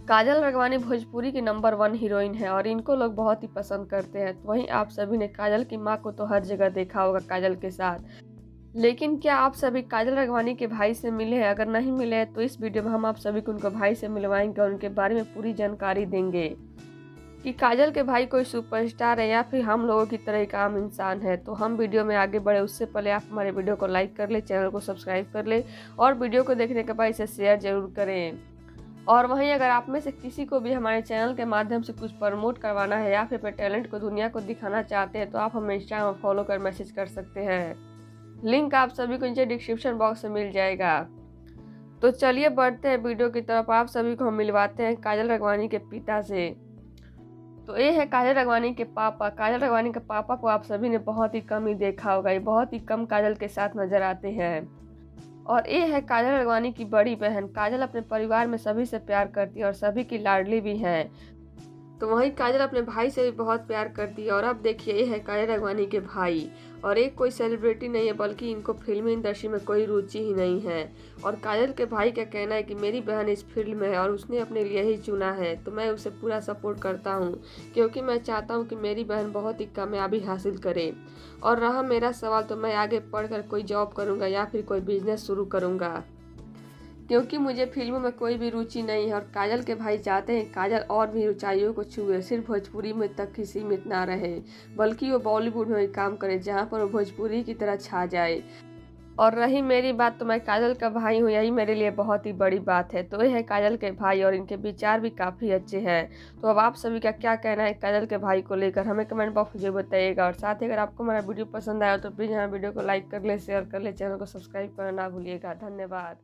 काजल राघवानी भोजपुरी की number 1 heroine है और इनको लोग बहुत ही पसंद करते हैं। तो वहीं आप सभी ने काजल की मां को तो हर जगह देखा होगा काजल के साथ। लेकिन क्या आप सभी काजल राघवानी के भाई से मिले हैं? अगर नहीं मिले हैं तो इस वीडियो में हम आप सभी को उनके भाई से मिलवाएंगे और उनके बारे में पूरी जानकारी देंगे कि काजल के भाई कोई सुपरस्टार है या फिर हम लोगों की तरह एक आम इंसान है। तो हम वीडियो में आगे बढ़े उससे पहले आप हमारे वीडियो को लाइक कर ले, चैनल को सब्सक्राइब कर ले और वीडियो को देखने के बाद इसे शेयर जरूर करें। और वहीं अगर आप में से किसी को भी हमारे चैनल के माध्यम से कुछ प्रमोट करवाना है या फिर अपने टैलेंट को दुनिया को दिखाना चाहते हैं तो आप हमें इंस्टाग्राम पर फॉलो कर मैसेज कर सकते हैं। लिंक आप सभी को नीचे डिस्क्रिप्शन बॉक्स में मिल जाएगा। तो चलिए बढ़ते हैं वीडियो की तरफ। आप सभी को हम मिलवाते हैं काजल राघवानी के पिता से। तो ये है काजल राघवानी के पापा। काजल राघवानी के पापा को आप सभी ने बहुत ही कम ही देखा होगा, ये बहुत ही कम काजल के साथ नजर आते हैं। और ये है काजल राघवानी की बड़ी बहन। काजल अपने परिवार में सभी से प्यार करती है और सभी की लाडली भी है। तो वहीं काजल अपने भाई से भी बहुत प्यार करती है। और अब देखिए ये है काजल राघवानी के भाई, और एक कोई सेलिब्रिटी नहीं है बल्कि इनको फिल्मी इंडस्ट्री में कोई रुचि ही नहीं है। और काजल के भाई का कहना है कि मेरी बहन इस फील्ड में है और उसने अपने लिए ही चुना है, तो मैं उसे पूरा सपोर्ट करता हूँ क्योंकि मैं चाहता हूँ कि मेरी बहन बहुत ही कामयाबी हासिल करे। और रहा मेरा सवाल, तो मैं आगे पढ़कर कोई जॉब करूँगा या फिर कोई बिजनेस शुरू करूँगा क्योंकि मुझे फिल्मों में कोई भी रुचि नहीं है। और काजल के भाई चाहते हैं काजल और भी ऊंचाइयों को छुए, सिर्फ भोजपुरी में तक ही सीमित ना रहे बल्कि वो बॉलीवुड में भी काम करे जहां पर वो भोजपुरी की तरह छा जाए। और रही मेरी बात, तो मैं काजल का भाई हूँ, यही मेरे लिए बहुत ही बड़ी बात है। तो ये है काजल के भाई और इनके विचार भी काफ़ी अच्छे हैं। तो अब आप सभी का क्या कहना है काजल के भाई को लेकर, हमें कमेंट बॉक्स में बताइएगा। और साथ ही अगर आपको हमारा वीडियो पसंद आया तो प्लीज़ हमारे वीडियो को लाइक कर ले, शेयर कर ले, चैनल को सब्सक्राइब करना ना भूलिएगा। धन्यवाद।